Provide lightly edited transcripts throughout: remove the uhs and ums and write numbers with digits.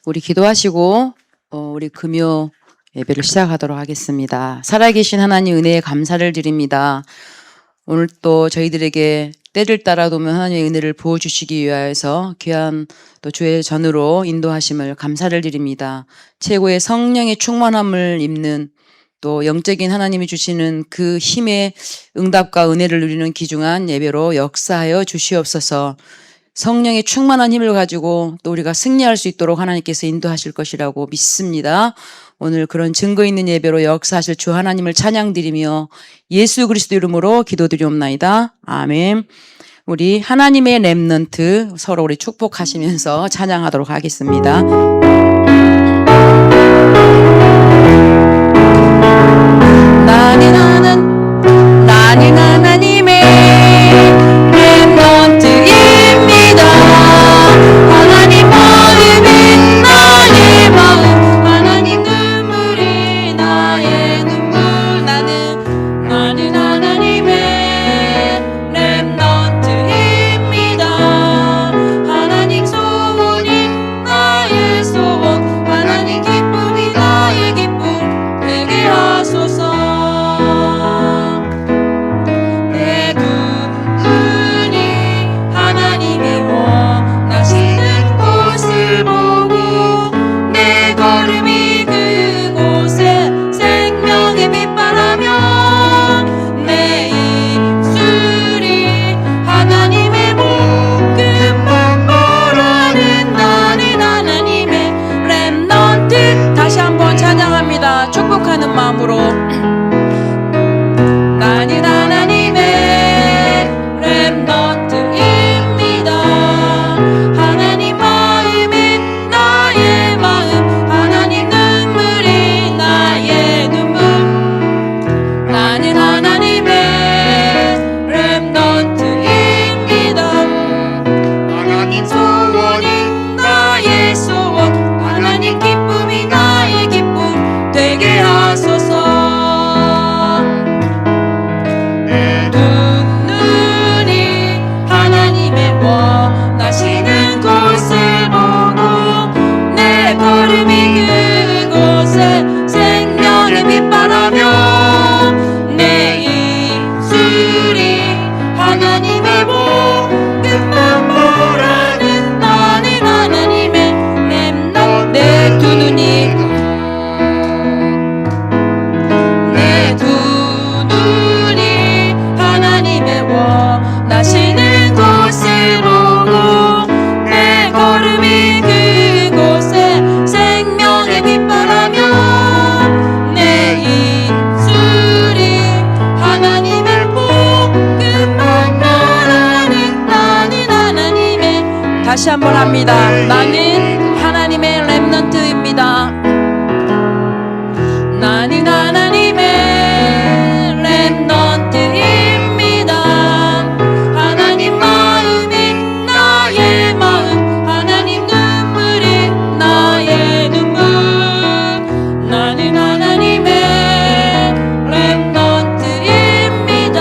우리 기도하시고 우리 금요 예배를 시작하도록 하겠습니다. 살아계신 하나님 은혜에 감사를 드립니다. 오늘 또 저희들에게 때를 따라 도면 하나님의 은혜를 부어주시기 위하여서 귀한 또 주의 전으로 인도하심을 감사를 드립니다. 최고의 성령의 충만함을 입는 또 영적인 하나님이 주시는 그 힘의 응답과 은혜를 누리는 귀중한 예배로 역사하여 주시옵소서. 성령의 충만한 힘을 가지고 또 우리가 승리할 수 있도록 하나님께서 인도하실 것이라고 믿습니다. 오늘 그런 증거 있는 예배로 역사하실 주 하나님을 찬양드리며 예수 그리스도 이름으로 기도드리옵나이다. 아멘. 우리 하나님의 렘넌트 서로 우리 축복하시면서 찬양하도록 하겠습니다. 나는 하나님의 렘넌트입니다. 하나님 마음이 나의 마음, 하나님 눈물이 나의 눈물. 나는 하나님의 렘넌트입니다. 하나님 소원이 나의 소원, 하나님 기쁨이 나의 기쁨 되게 하소서. 축복하는 마음으로 나는 하나님의 렘넌트입니다. 하나님 마음이 나의 마음, 하나님 눈물이 나의 눈물. 나는 하나님의 렘넌트입니다. 하나님 소원이 나의 소원, 하나님 기쁨이 나의 기쁨 되게 하소서. 내 눈이 하나님의 원하시는 곳을 보고 내 걸음이 그곳에 생명의 빛바라며 내 입술이 하나님의 복음만 말하는 나는 하나님의 렘넌트. 내 두 눈이 원하시는 곳을 보고 내 걸음이 그곳에 생명의 빛바라며 내 입술이 하나님의 복음만 말하는 나는 하나님의. 다시 한번 합니다. 나는 하나님의 렘넌트입니다. 나는 하나님의 렘넌트입니다. 하나님 마음이 나의 마음, 하나님 눈물이 나의 눈물. 나는 하나님의 렘넌트입니다.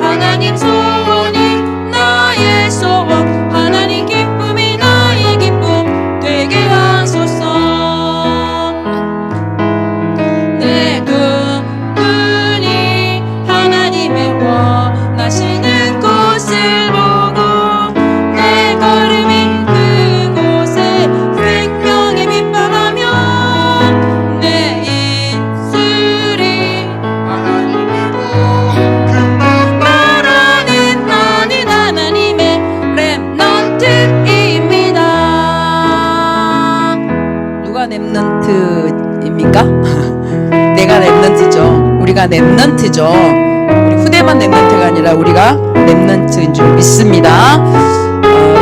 하나님 소원이 나의 소원, 하나님 기쁨이 나의 기쁨 되게 하소서. 내 눈이 하나님의 원하시는 곳을 보고 내 걸음이 그곳에 생명의 빛바라며 내 입술이 하나님의 복음만 말하는 나는 하나님의 렘넌트입니다. 누가 렘넌트입니까? 내가 렘넌트죠. 우리가 렘넌트죠. 우리 후대만 렘넌트가 아니라 우리가 렘넌트인 줄 믿습니다.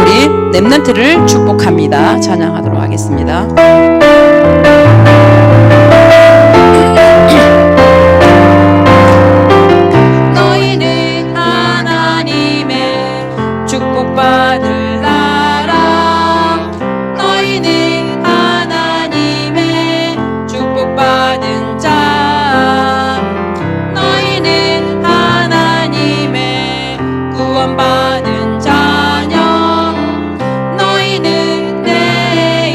우리 렘넌트를 축복합니다. 찬양하도록 하겠습니다. 너희는 하나님의 축복받을 나라. 너희는 하나님의 축복받은 자. 너희는 하나님의 구원받은 자녀. 너희는 내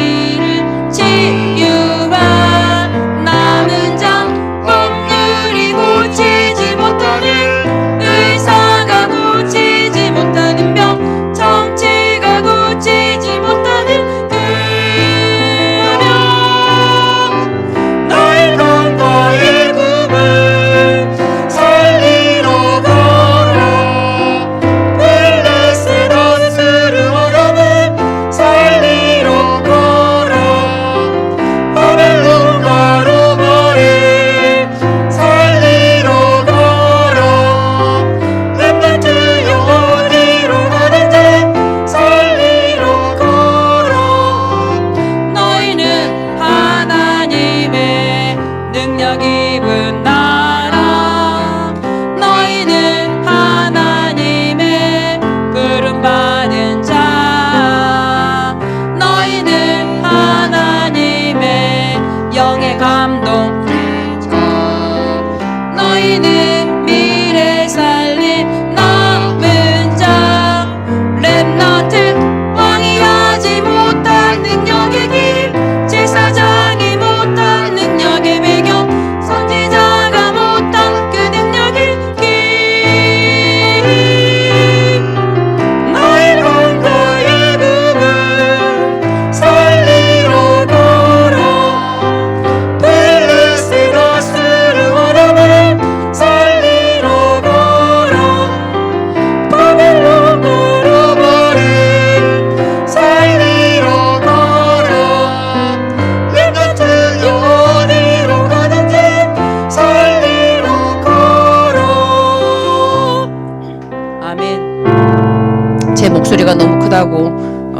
크다고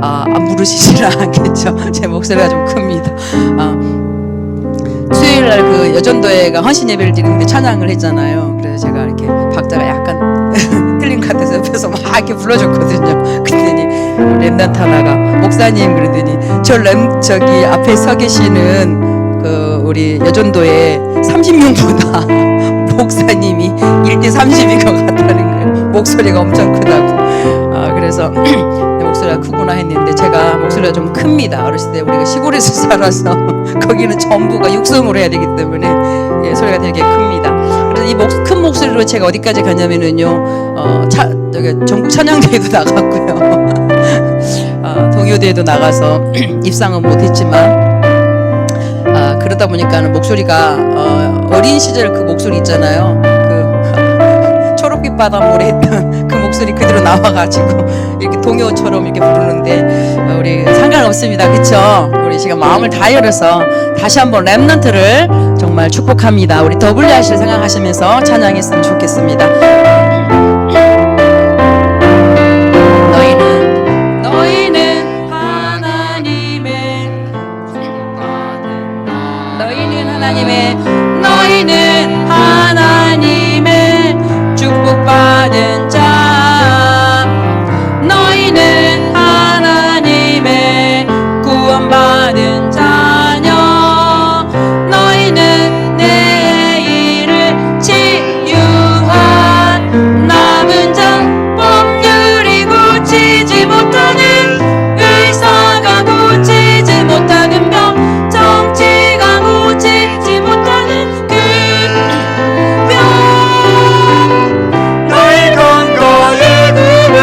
안 부르시지는 않겠죠. 제 목소리가 좀 큽니다. 수요일 날 그 여전도회가 헌신 예배를 드리는데 찬양을 했잖아요. 그래서 제가 이렇게 박자가 약간 틀린 것 같아서 옆에서 막 이렇게 불러줬거든요. 그랬더니 랩런트 하나가 목사님 그러더니 저기 앞에 서 계시는 그 우리 여전도회 30명보다 목사님이 1대 30인 것 같다는 거예요. 목소리가 엄청 크다고. 그래서 내 목소리가 크구나 했는데 제가 목소리가 좀 큽니다. 어렸을 때 우리가 시골에서 살아서 거기는 전부가 육성으로 해야 되기 때문에 소리가 되게 큽니다. 그래서 이 큰 목소리로 제가 어디까지 가냐면은요, 전국 찬양대회도 나갔고요. 동요대회도 나가서 입상은 못했지만 그러다 보니까는 목소리가 어린 시절 그 목소리 있잖아요. 그 초록빛 바다 모래 했던 그 목소리 그대로 나와가지고 이렇게 동요처럼 이렇게 부르는데 우리 상관없습니다. 그쵸? 우리 지금 마음을 다 열어서 다시 한번 랩런트를 정말 축복합니다. 우리 WRC를 생각하시면서 찬양했으면 좋겠습니다. 너희는 하나님의 축복받은 자, 너희는 하나님의 구원받은 자녀, 너희는 내일을 치유한 남은 자, 법률이 고치지 못하는 의사가 고치지 못하는 병, 정치가 고치지 못하는 그 병, 너의 건강의 꿈을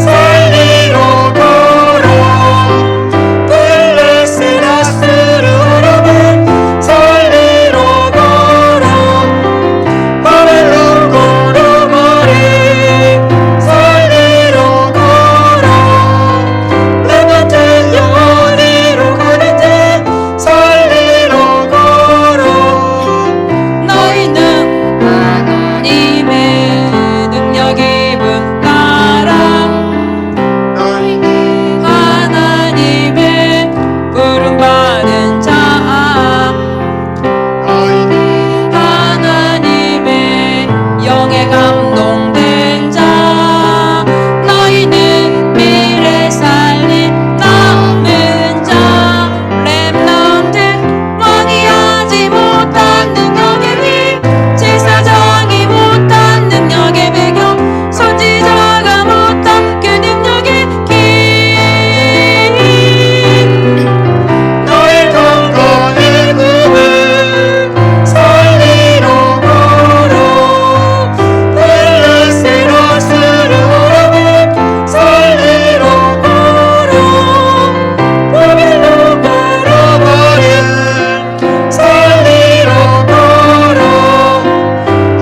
살리러 걸어 블레스라스를 오르면 살리러 걸어 바벨론 걸어버린 살리러 걸어 렘넌트 영원히로 가는데 살리러 걸어 너희는 하나님의 능력 입은 나라, 너희는 하나님의 부름받은 자, 너희는 하나님의 영에 감동된 자, 너희는 미래 살린 남은 자, 렘넌트 왕이 하지 못한 능력의 힘, 제사장이 못한 능력의 배경, 선지자가 못한 그 능력의 힘, 너의 건강의 꿈을 살리러 걸어 블레스라스를 오르면 살리러 걸어 바벨론 걸어버린 살리러 걸어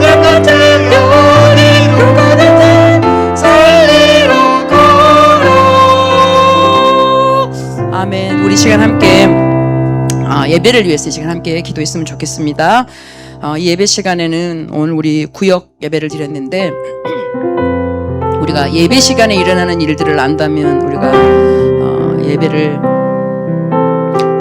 렘넌트 영원히로 가는데 살리러 걸어. 아멘. 우리 시간 함께 예배를 위해서 이 시간 함께 기도했으면 좋겠습니다. 이 예배 시간에는 오늘 우리 구역 예배를 드렸는데 우리가 예배 시간에 일어나는 일들을 안다면 우리가 예배를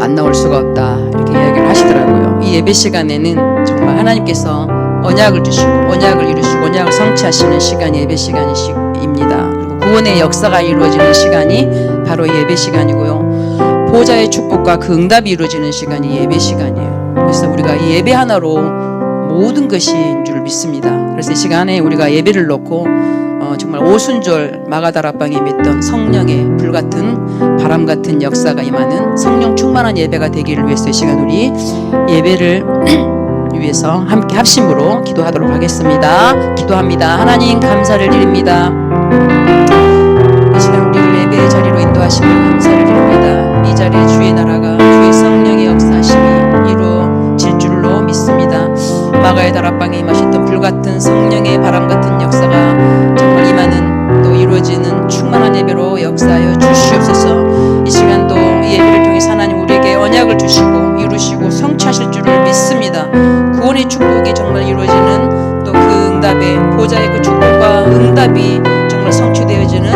안 나올 수가 없다 이렇게 이야기를 하시더라고요. 이 예배 시간에는 정말 하나님께서 언약을 주시고 언약을 이루시고 언약을 성취하시는 시간이 예배 시간입니다. 그리고 구원의 역사가 이루어지는 시간이 바로 예배 시간이고요. 보호자의 축복과 그 응답이 이루어지는 시간이 예배 시간이에요. 그래서 우리가 이 예배 하나로 모든 것인 줄 믿습니다. 그래서 이 시간에 우리가 예배를 놓고 정말 오순절 마가다락방에 맺던 성령의 불같은 바람 같은 역사가 임하는 성령 충만한 예배가 되기를 위해서 이 시간 우리 예배를 위해서 함께 합심으로 기도하도록 하겠습니다. 기도합니다. 하나님 감사를 드립니다. 이 시간 우리를 예배의 자리로 인도하시며 감사를 드립니다. 이 자리에 주의 나라가 주의 성령의 역사심이 이루어질 줄로 믿습니다. 마가의 다락방에 임하셨던 불같은 성령의 바람 같은 역사가 정말 임하는 또 이루어지는 충만한 예배로 역사하여 주시옵소서. 이 시간도 이 예배를 통해서 하나님 우리에게 언약을 주시고 이루시고 성취하실 줄을 믿습니다. 구원의 축복이 정말 이루어지는 또 그 응답의 보좌의 그 축복과 응답이 정말 성취되어지는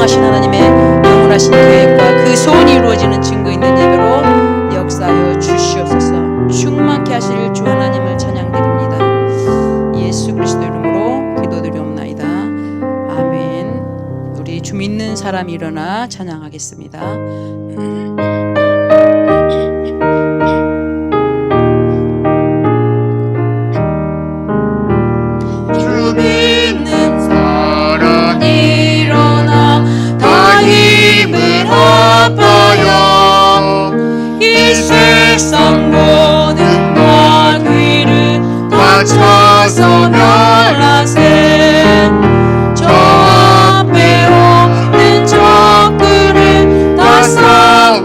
전능하신 하나님의 영원하신 계획과 그 소원이 이루어지는 증거 있는 예배로 역사하여 주시옵소서. 충만케 하실 주 하나님을 찬양드립니다. 예수 그리스도 이름으로 기도드리옵나이다. 아멘. 우리 주 믿는 사람이 일어나 찬양하겠습니다. 주 믿는 사람 일어나 다 힘을 합하여 이 세상 모든 마귀를 다 쳐서 멸하세. 저 앞에 오는 적들을 다 싸워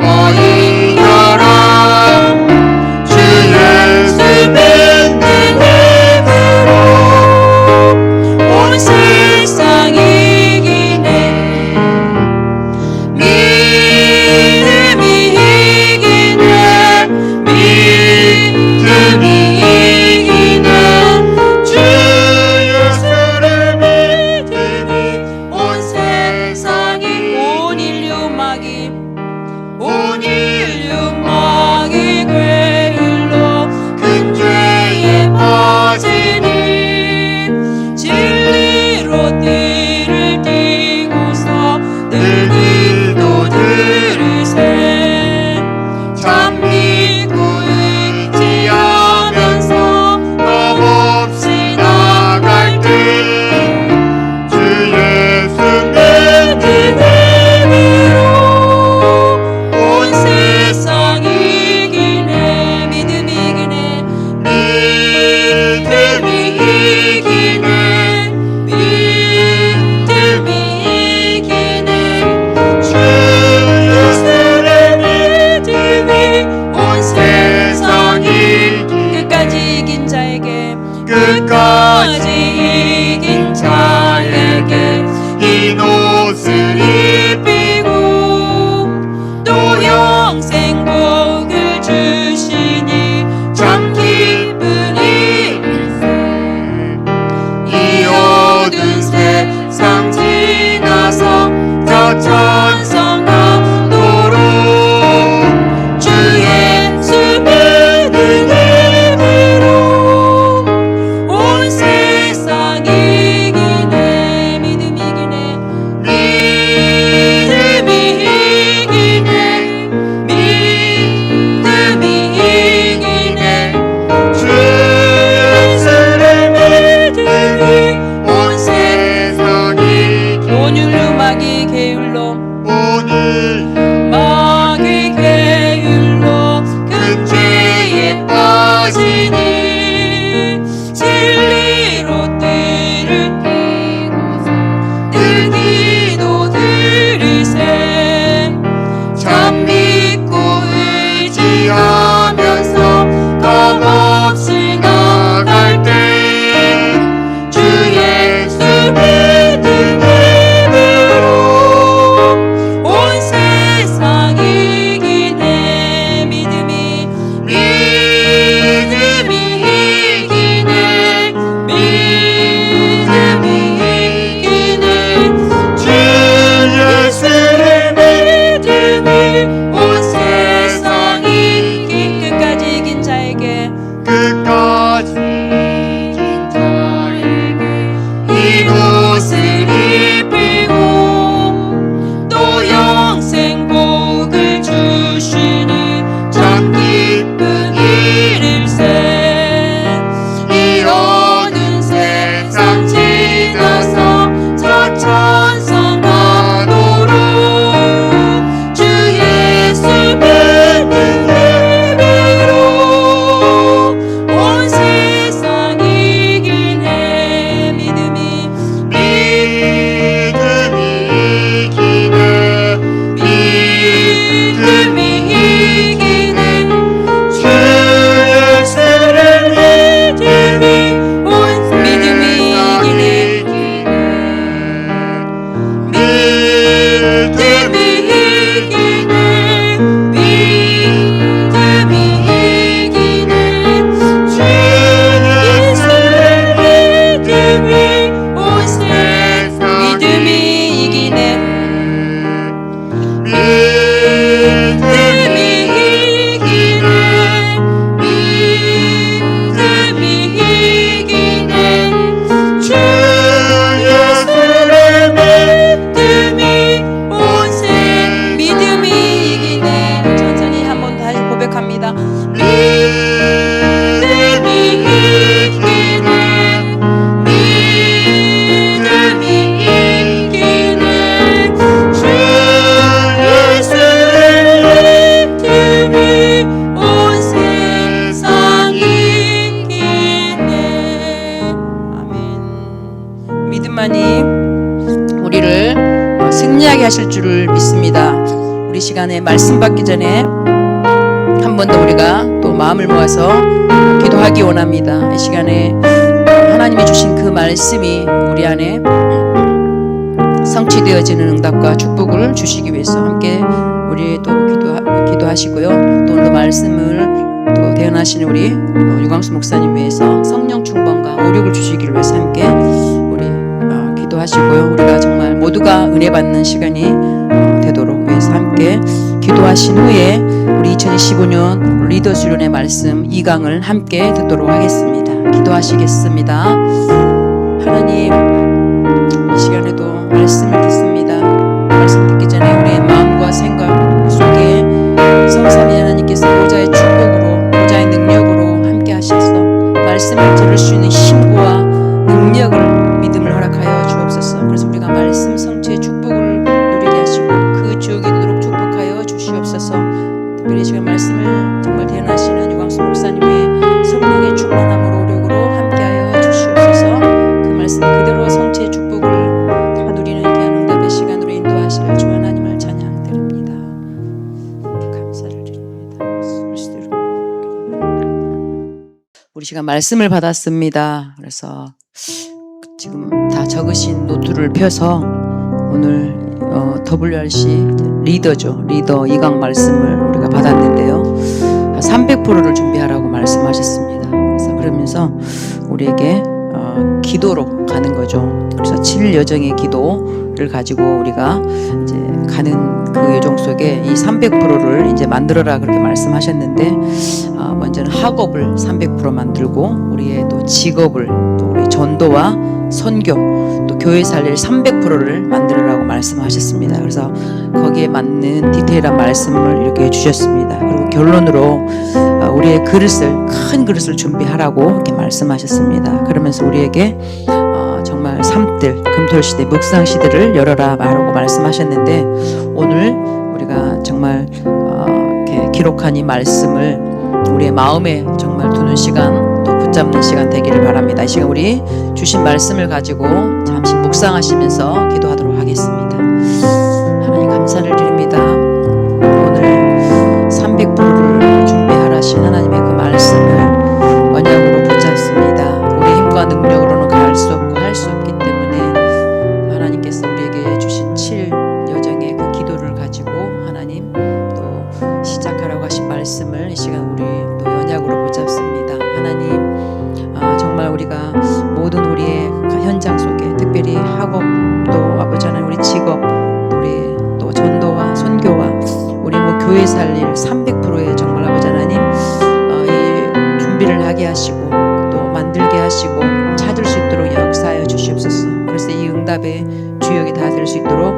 하나님 우리를 승리하게 하실 줄을 믿습니다. 우리 시간에 말씀 받기 전에 한 번 더 우리가 또 마음을 모아서 기도하기 원합니다. 이 시간에 하나님이 주신 그 말씀이 우리 안에 성취되어지는 응답과 축복을 주시기 위해서 함께 우리 또 기도하시고요. 또 오늘 말씀을 또 대언하시는 우리 유광수 목사님 위해서 성령 충만과 오력을 주시기를 위해서 함께 우리 기도하시고요. 우리가 정말 모두가 은혜 받는 시간이 되도록 위해서 함께 기도하신 후에 우리 2025년 리더 수련의 말씀 2강을 함께 듣도록 하겠습니다. 기도하시겠습니다. 하나님, 이 시간에도 말씀을 듣습니다. 말씀 듣기 전에 우리의 마음과 생각 속에 성삼위 하나님께서 보좌의 축복으로, 보좌의 능력으로 함께 하셔서 말씀을 들을 수 있는 힘과 능력을, 믿음을 허락하여 주옵소서. 그래서 우리가 말씀 성취의 축복을 누리게 하시고 그 주역이 되도록 축복하여 주시옵소서. 특별히 지금 말씀을 정말 대언하시는 유광수 목사님의 성령의 충만함으로 오력으로 함께하여 주시옵소서. 그 말씀 그대로 성취의 축복을 다 누리는 귀한 응답의 시간으로 인도하실 주 하나님을 찬양드립니다. 감사를 드립니다. 우리 시간 말씀을 받았습니다. 그래서 지금 다 적으신 노트를 펴서 오늘 WRC 리더죠. 리더 2강 말씀을 우리가 받았는데요. 300%를 준비하라고 말씀하셨습니다. 그래서 그러면서 우리에게 기도로 가는 거죠. 그래서 7일 여정의 기도를 가지고 우리가 이제 가는 그 여정 속에 이 300%를 이제 만들어라 그렇게 말씀하셨는데 먼저는 학업을 300% 만들고 우리의 또 직업을 또 우리 전도와 선교 또 교회 살릴 300%를 만들으라고 말씀하셨습니다. 그래서 거기에 맞는 디테일한 말씀을 이렇게 주셨습니다. 그리고 결론으로 우리의 그릇을 큰 그릇을 준비하라고 이렇게 말씀하셨습니다. 그러면서 우리에게 정말 삶들 금토일시대 묵상시대를 열어라 라고 말씀하셨는데 오늘 우리가 정말 이렇게 기록한 이 말씀을 우리의 마음에 정말 두는 시간 또 붙잡는 시간 되기를 바랍니다. 이 시간 우리 주신 말씀을 가지고 잠시 묵상하시면서 기도하도록 하겠습니다. 하나님 감사를 드립니다. 오늘 300%를 준비하라신 하나님의 그 말씀을 언약으로 붙잡습니다. 우리의 힘과 능력으로는 갈 수 없고 할 수 없기 때문에 하나님께서 우리에게 주신 7 여정의 그 기도를 가지고 하나님 또 시작하라고 하신 말씀을 이 시간 우리 또 언약으로 붙잡습니다. 하나님 정말 우리가 모든 우리의 현장 속에 특별히 학업 또 아버지 하나님 우리 직업 우리 또 전도와 선교와 우리 뭐 교회 살릴 300%의 정말 아버지 하나님 이 준비를 하게 하시고 또 만들게 하시고 찾을 수 있도록 역사하여 주시옵소서. 그래서 이 응답의 주역이 다 될 수 있도록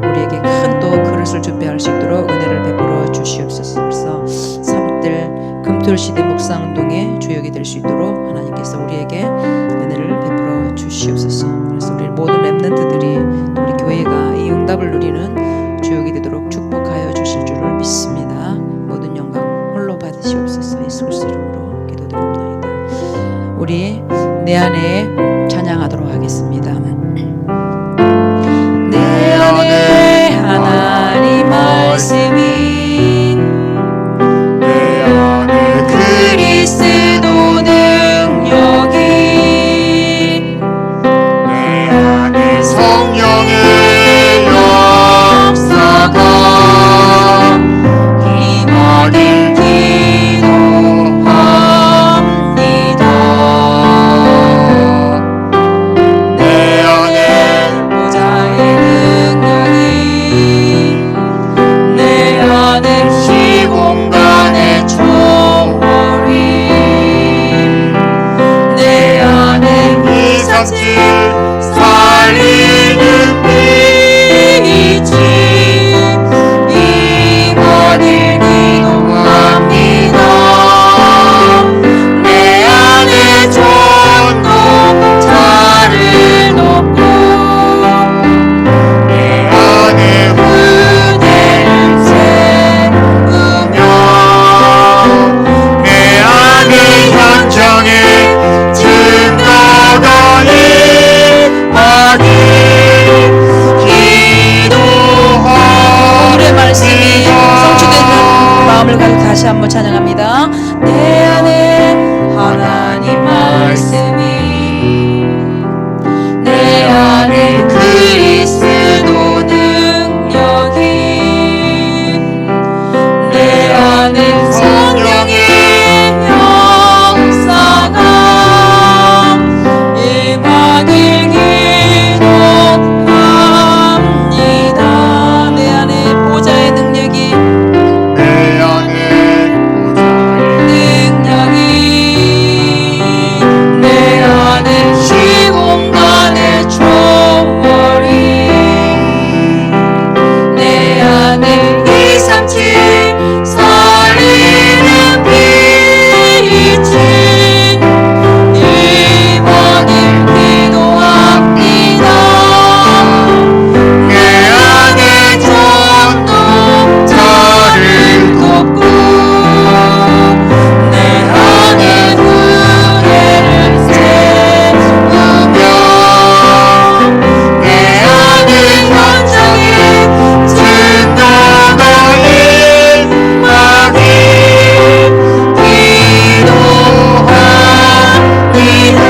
우리에게 큰 또 그릇을 준비할 수 있도록 은혜를 베풀어 주시옵소서. 그래서 삶들 금토일시대 묵상운동의 주역이 될 수 있도록 하나님께서 우리에게 은혜를 베풀어 주시옵소서. 그래서 우리 모든 렘넌트들이 또 우리 교회가 이 응답을 누리는 주역이 되도록 축복하여 주실 줄을 믿습니다. 모든 영광 홀로 받으시옵소서. 예수 그리스도 이름으로 기도드립니다. 우리 내 안에 찬양하도록 하겠습니다. 내 안에 하나님 말씀이 내 안에 그리스도 능력이 내 안에 성령의 역사가 임하길 기도합니다. 다시 한번 찬양합니다. 내 안에 하나님 말씀이, 내 안에 그리스도 능력이, 내 안에 성령의 역사가 임하길 기도합니다. 내 안에 보좌의 능력이, 내 안에 보좌의 능력이, 내 안에 시공간의 초월이, 내 안에 237 살리는 빛이 임하길 기도합니다. 내 안에 전도자를 돕고, 내 안에 은혜를 세우며, 내 안에 현장에 증거가 임하길 기도합니다.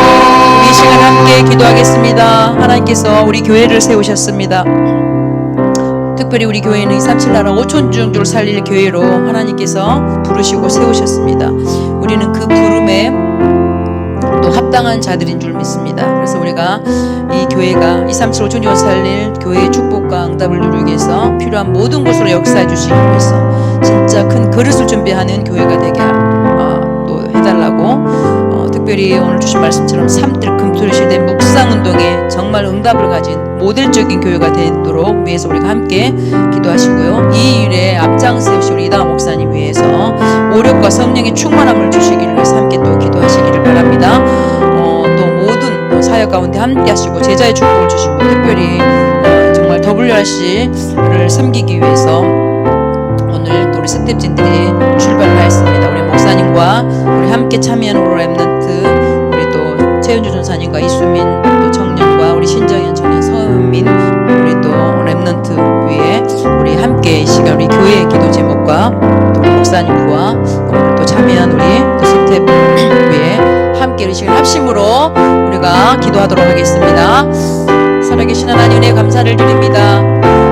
이 시간 함께 기도하겠습니다. 하나님께서 우리 교회를 세우셨습니다. 특별히 우리 교회는 237 나라 5천 종족을 살릴 교회로 하나님께서 부르시고 세우셨습니다. 우리는 그 부름에 또 합당한 자들인 줄 믿습니다. 그래서 우리가 이 교회가 237 5천 종족을 살릴 교회의 축복과 응답을 누리기 위해서 필요한 모든 곳으로 역사해 주시기 위해서 진짜 큰 그릇을 준비하는 교회가 되게 또 해달라고 특별히 오늘 주신 말씀처럼 삼들 금토일 시대 묵상운동에 정말 응답을 가진 모델적인 교회가 되도록 위해서 우리가 함께 기도하시고요. 이 일에 앞장세우신 우리 이다은 목사님 위해서 오력과 성령의 충만함을 주시기를 위해서 함께 또 기도하시기를 바랍니다. 또 모든 사역 가운데 함께 하시고 제자의 축복을 주시고 특별히 정말 WRC를 섬기기 위해서 오늘 또 우리 스텝진들이 출발을 하였습니다. 우리 목사님과 우리 함께 참여한 우리 랩넌트, 우리 또 최은주 전사님과 이수민, 또 청년과 우리 신정현 청년, 서은민, 우리 또 랩넌트 위에 우리 함께 이 시간 우리 교회의 기도 제목과 또 우리 목사님과 오늘 또 참여한 우리 또 스텝 위에 함께 이 시간 합심으로 우리가 기도하도록 하겠습니다. 살아계신 하나님 은혜 감사를 드립니다.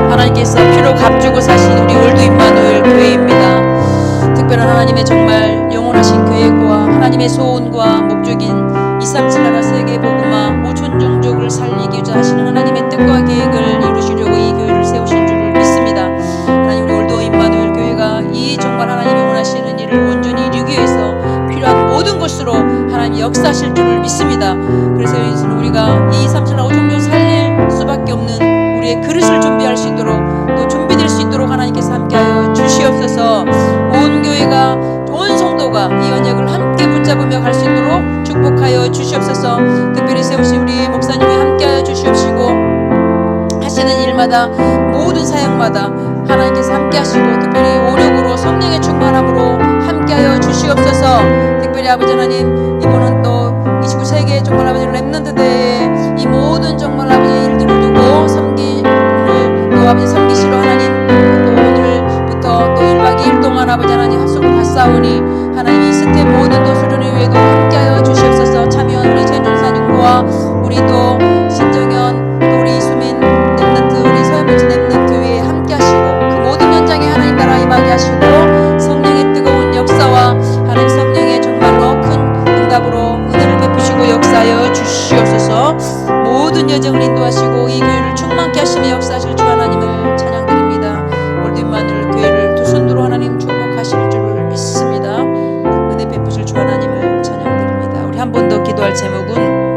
하나님께서 피로 값주고 사신 우리 올드 임마누엘 교회입니다. 특별한 하나님의 정말 영원하신 계획과 하나님의 소원과 목적인 237 나라 세계 복음화 5천 종족을 살리기자 하시는 하나님의 뜻과 계획을 이루시려고 이 교회를 세우신 줄을 믿습니다. 하나님 우리 올드 임마누엘 교회가 이 정말 하나님이 원하시는 일을 온전히 이루기 위해서 필요한 모든 곳으로 하나님 역사하실 줄을 믿습니다. 그래서 여기서는 우리가 이 237 나라 5천 종족 살릴 수밖에 없는 우리의 그릇을 준비할 수 있도록 또 준비될 수 있도록 하나님께서 함께하여 주시옵소서. 온 교회가 온 성도가 이 언약을 함께 붙잡으며 갈 수 있도록 축복하여 주시옵소서. 특별히 세우신 우리 목사님이 함께하여 주시옵시고 하시는 일마다 모든 사역마다 하나님께서 함께하시고 특별히 오력으로 성령의 충만함으로 함께하여 주시옵소서. 특별히 아버지 하나님 이번은 또 29세기 정말 아버지 랩넌트 대회에 이 모든 정말 아버지 일들을 두고 섬기를 또 아버지 섬기시러 하나님 또 오늘부터 또 1박 2일 동안 아버지 하나님 합숙을 갔사오니 하나님 이 스텝 모든 또 수련회 위에도 함께하여 주시옵소서. 참여한 우리 최준사님과 우리 또 신정현 또 우리 이수민 랩넌트 우리 서현복지 랩넌트 위에 함께하시고 그 모든 현장에 하나님 나라 임하게 하시고 성령의 뜨거운 역사와 하나님 성령의 정말로 큰 응답으로 은혜를 베푸시고 역사하여 주시옵소서. 모든 여정을 인도하시고 이 교회를 충만케 하시며 역사하실 주 하나님을 찬양드립니다. 올드 임마누엘 교회를 두 손으로 하나님 축복하실 줄을 믿습니다. 은혜 베푸실 주 하나님을 찬양드립니다. 우리 한 번 더 기도할 제목은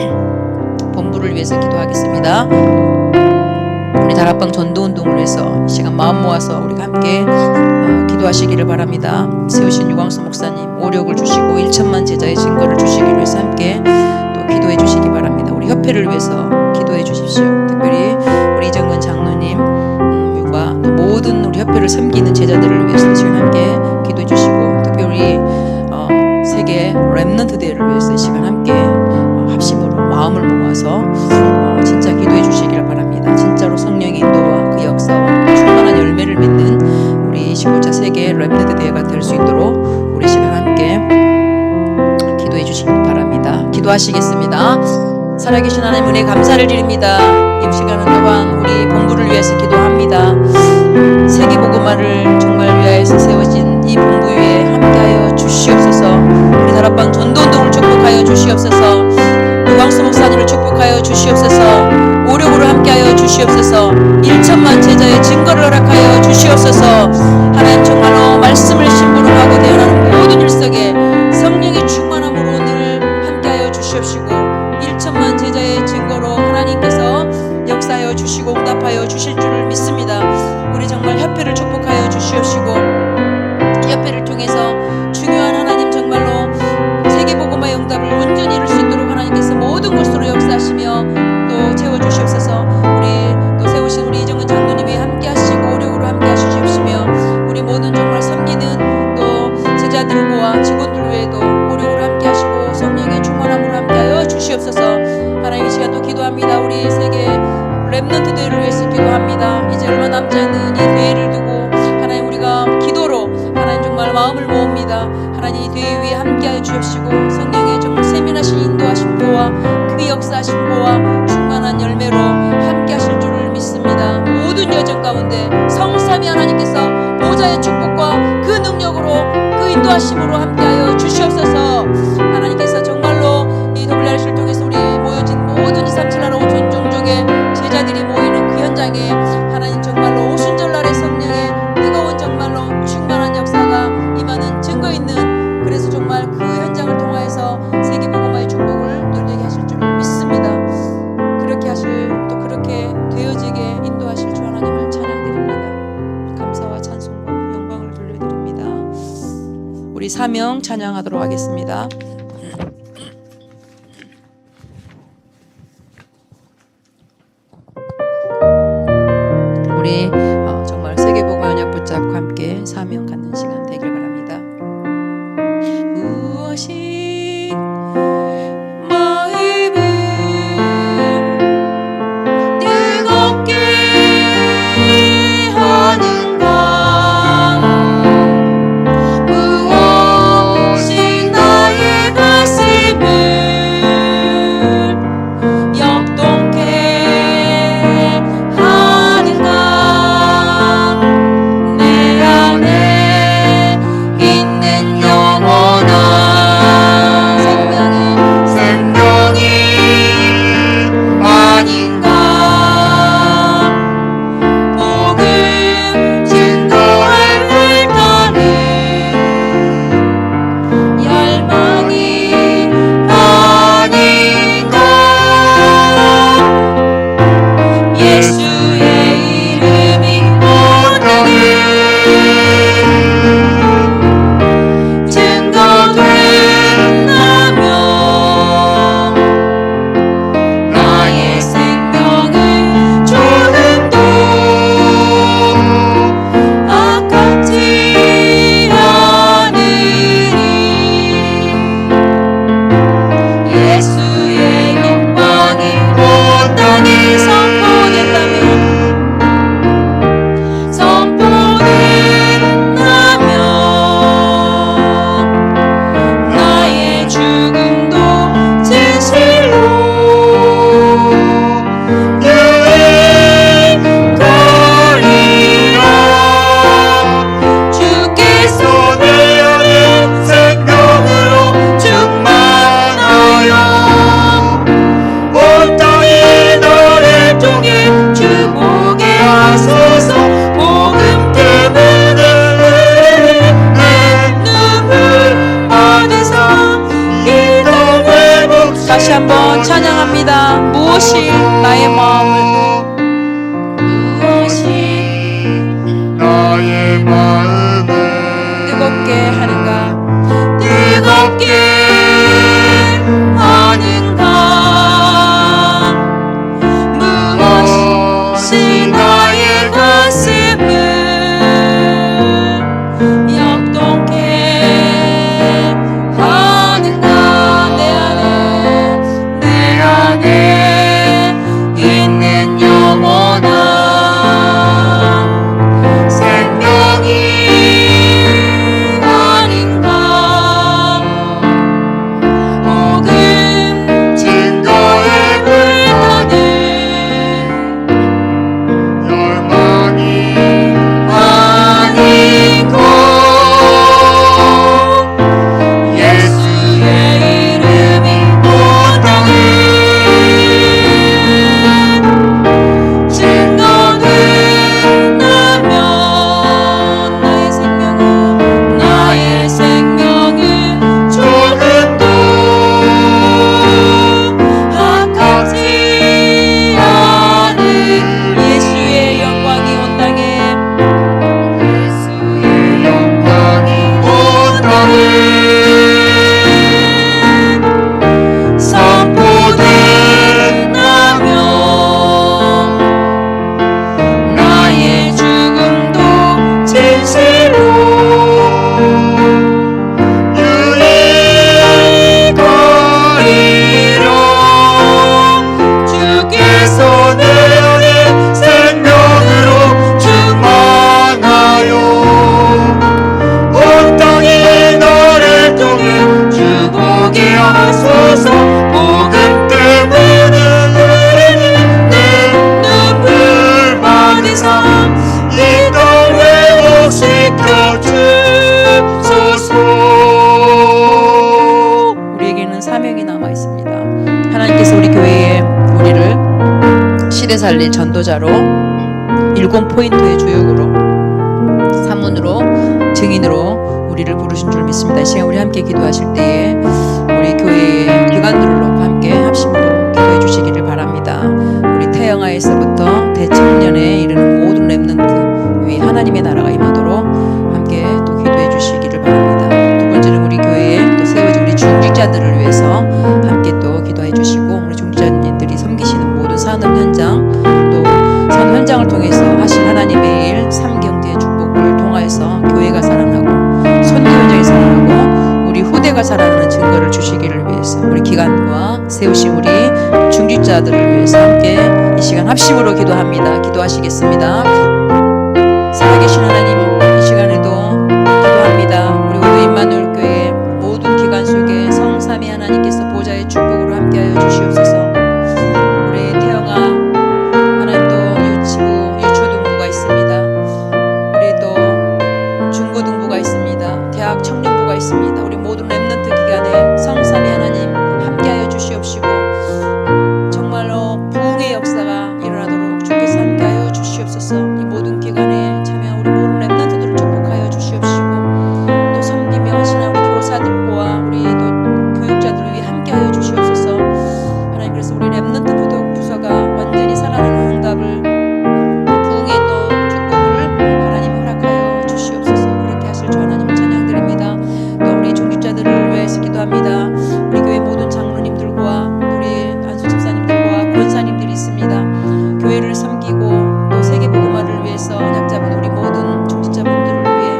본부를 위해서 기도하겠습니다. 우리 다락방 전도운동을 위해서 이 시간 마음 모아서 우리가 함께 기도하시기를 바랍니다. 세우신 유광수 목사님 오력을 주시고 1천만 제자의 증거를 주시기 위해서 함께 또 기도해 주시기 바랍니다. 우리 협회를 위해서 기도해 주십시오. 특별히 우리 이정근 장로님과 또 모든 우리 협회를 섬기는 제자들을 위해서 지금 함께 기도해 주시고 특별히 세계 랩넌트 대회를 위해서 이 시간 함께 합심으로 마음을 모아서 진짜 기도해 주시기를 바랍니다. 진짜로 성령의 인도와 그 역사와 충만한 열매를 맺는 우리 15차 세계 랩넌트 대회가 될 수 있도록 기도하시겠습니다. 살아계신 하나님 은혜 감사를 드립니다. 이 시간은 또한 우리 본부를 위해서 기도합니다. 세계복음화를 정말 위하여서 세워진 이 본부 위에 함께하여 주시옵소서. 우리 다락방 전도운동을 축복하여 주시옵소서. 유광수 목사님을 축복하여 주시옵소서. 오력으로 함께하여 주시옵소서. 1천만 제자의 증거를 허락하여 주시옵소서. 하나님 정말로 말씀을 심부름하고 대언하는 모든 일 속에 성령의 충만함으로 늘 함께하여 주시옵시고 1천만 제자의 증거로 하나님께서 역사하여 주시고 응답하여 주실 줄을 믿습니다. 우리 정말 협회를 축복하여 주시옵시고 이 협회를 통해서 중요한 하나님 정말로 세계복음화의 응답을 온전히 이룰 수 있도록 하나님께서 모든 것으로 역사하시며 또 채워주시옵소서. 우리 또 세우신 우리 이정은 장로님이 함께 하시고 오력으로 함께 하시옵시며 우리 모든 정말 섬기는 또 제자들과 직원들 외에도 오력으로 함께 하시고 성령의 충만함으로 함께 하여 주시옵소서. 하나님 이 시간도 기도합니다. 우리 세계 렘넌트 대회를 위해서 기도합니다. 이제 얼마 남지 않은 이 대회를 두고 하나님 우리가 기도로 하나님 정말 마음을 모읍니다. 하나님 이 대회 위에 함께하여 주옵시고 성령의 정말 세밀하신 인도하심과 그 역사하심 보와 충만한 열매로 함께하실 줄을 믿습니다. 모든 여정 가운데 성삼위 하나님께서 보좌의 축복과 그 능력으로 그 인도하심으로 함께하여 주시옵소서. 하나님께서 정말로 이 WRC를 통해서 우리 모여진 모든 237 나라 5천 종족의 제자들이 모이는 그 현장에 하나님 정말로 오순절날의 성령의 뜨거운 정말로 충만한 역사가 임하는 증거 있는 그래서 정말 그 현장을 통하여서 세계복음화의 축복을 누리게 하실 줄 믿습니다. 그렇게 하실 또 그렇게 되어지게 인도하실 주 하나님을 찬양드립니다. 감사와 찬송과 영광을 돌려드립니다. 우리 사명 찬양하도록 하겠습니다. 우리 정말 세계복음화 언약 붙잡고 함께 사명 갖는 시간 되길 바랍니다. 무엇이 마음을 뜨겁게 하는가 무엇이 나의 가슴을 역동케 하는가 내 안에 있는 영원한 생명이 아닌가 복음 증거할 따른 열망이 아닌가 예수의 이름이 온전히 증거된다면 나의 생명은 조금도 아깝지 않으리 예수의 영광이 온 땅에 선포된다면 나의 죽음도 진실로 유익하리라 주께서 내 안에 생명으로 충만하여 온 땅이 너를 통해 주목해 하소서 복음 때문에 내 눈물 어디서 이동을 다시 한번 찬양합니다. 무엇이 나의 마음을 무엇이 나의 마음을 뜨겁게 하는가 뜨겁게 하는가 무엇이 나의 가슴을 역동케 하는가 내 안에 있는 살릴 전도자로 7포인트의 주역으로 사문으로 증인으로 우리를 부르신 줄 믿습니다. 이 시간 우리 함께 기도하실 때에 우리 교회의 기관들을 놓고 함께 합심으로 기도해 주시기를 바랍니다. 우리 태영아에서부터 대청년에 이르는 모든 렘넌트 위에 하나님의 나라가 임하도록 함께 또 기도해 주시기를 바랍니다. 두 번째는 우리 교회에 또 세워진 우리 중직자들을 위해서 함께 또 기도해 주시고 우리 중직자님들이 섬기시는 모든 산업 현장 또 산업 현장을 통해서 하신 하나님의 일, 삼경제의 축복을 통하여서 교회가 살아나고 선교 현장이 살아나고 우리 후대가 살아나는 증거를 주시기를 위해서 우리 기관과 세우신 우리 중직자들을 위해서 함께 이 시간 합심으로 기도합니다. 기도하시겠습니다. 살아계신 하나님, 이 시간에도 기도합니다. 우리 오늘 임마누엘 교회 모든 기관 속에 성삼위 하나님께서 보좌의 축복으로 함께하여 주시옵소서. 우리 태영아 하나님 또 유치부 유초등부가 있습니다. 우리 또 중고등부가 있습니다. 대학 청년부가 있습니다. 우리 모든 렘넌트 기관에 성삼위 하나님 함께하여 주시옵시고 정말로 부흥의 역사가 일어나도록 주께서 함께하여 주시옵소서. 이 모든 기관에 참여한 우리 모든 렘넌트들을 축복하여 주시옵시고 또 섬기며 하시는 우리 교사들과 우리 또 교육자들을 위해 함께하여 주시옵소서. 하나님 그래서 우리 렘넌트 부서가 완전히 살아나는 응답을 부흥의 또 축복을 하나님 허락하여 주시옵소서. 그렇게 하실 주 하나님을 찬양드립니다. 또 우리 중직자들을 위해서 기도합니다. 우리 교회 모든 장로님들과 우리 안수 집사님들과 권사님들이 있습니다. 교회를 섬기고 또 세계복음화를 위해서 약잡은 우리 모든 중직자분들을 위해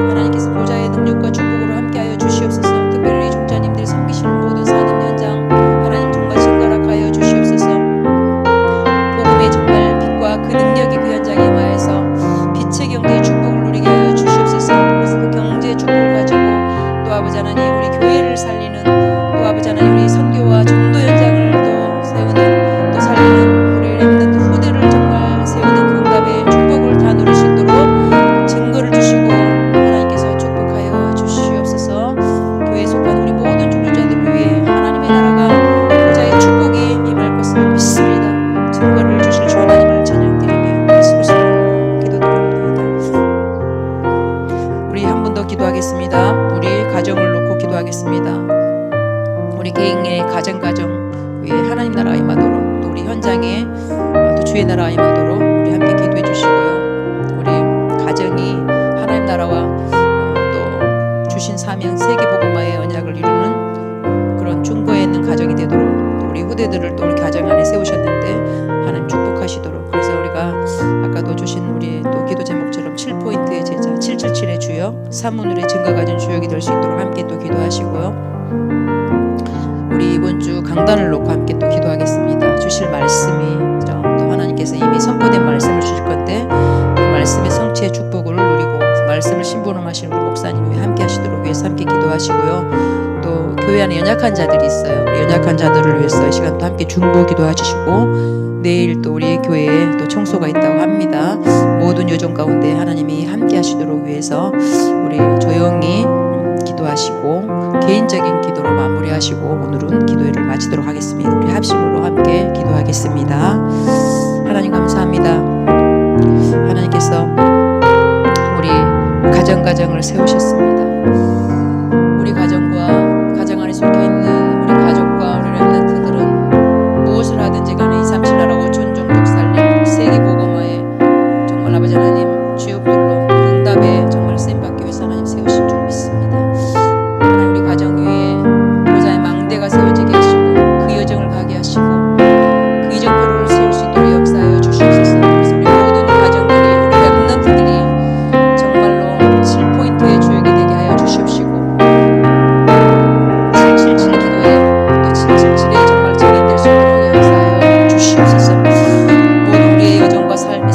하나님께서 보좌의 능력과 축복으로 함께하여 주시옵소서. 특별히 우리 종자님들이 섬기시는 모든 산업 현장 하나님 정말 증가락하여 주시옵소서. 복음의 정말 빛과 그 능력이 그 현장에 임하여서 빛의 경제의 축복을 누리게 하여 주시옵소서. 그래서 그 경제의 축복을 가지고 또 아버지 하나님 우리 교회를 살리는 또 아버지 하나님 우리 선교와 전도 현장을 또 세우는 또 살리는 우리 렘넌트 후대를 정말 세우는 그 응답의 축복을 다 누릴 수 있도록 증거를 주시고 하나님께서 축복하여 주시옵소서. 교회에 속한 우리 모든 중직자들을 위해 하나님의 나라가 보좌의 축복이 임할 것을 믿습니다. 증거를 주실 주 하나님을 찬양드리며 예수 그리스도로 기도드립니다. 우리 한 번 더 기도하겠습니다. 우리 가정을 놓고 기도하겠습니다. 우리 개인의 가정 위에 하나님 나라가 임하도록 또 우리 현장에 또 주의 나라가 임하도록 우리 함께 기도해 주시고요. 우리 가정이 하나님 나라와 또 주신 사명 세계복음화의 언약을 이루는 그런 중보에 있는 가정이 되도록 또 우리 후대들을 또 우리 가정 안에 세우셨는데 하나님 축복하시도록 그래서 우리가 아까도 주신 우리 또 기도 제목처럼 7포인트의 제자 777의 주역 사문울의 증거 가진 주역이 될 수 있도록 함께 또 기도하시고요. 우리 이번 주 강단을 놓고 함께 또 기도하겠습니다. 주실 말씀이 또 하나님께서 이미 선포된 말씀을 주실 건데 그 말씀의 성취의 축복을 누리고 말씀을 심부름하시는 우리 목사님이 함께 하시도록 위해서 함께 기도하시고요. 또 교회 안에 연약한 자들이 있어요. 우리 연약한 자들을 위해서 이 시간 또 함께 중보 기도해 주시고 내일 또 우리 교회에 또 청소가 있다고 합니다. 모든 요정 가운데 하나님이 함께 하시도록 위해서 우리 조용히 기도하시고 개인적인 기도로 마무리하시고 오늘은 기도회를 마치도록 하겠습니다. 우리 합심으로 함께 기도하겠습니다. 하나님 감사합니다. 하나님께서 우리 가정을 세우셨습니다. 우리 가정과 가정 안에 속해 있는 우리 가족과 우리 렘넌트들은 무엇을 하든지 간에 2, 3, 7 나라 5천 종족 살림 세계복음화에 정말 아버지 하나님 주역들로 응답에 정말 쓰임받기 위해서 하나님 세우신 줄 믿습니다. 하나님 우리 가정 위에 보좌의 망대가 세워지게 하시고 그 여정을 가게 하시고 그 이정표를 세울 수 있도록 역사하여 주시옵소서. 그래서 우리 모든 가정들이 우리 렘넌트들이 정말로 7포인트의 주역이 되게 하여 주시옵시고 777 기도에 또 777에 정말 증인될 수 있도록 역사하여 주시옵소서. 모든 우리의 여정과 삶이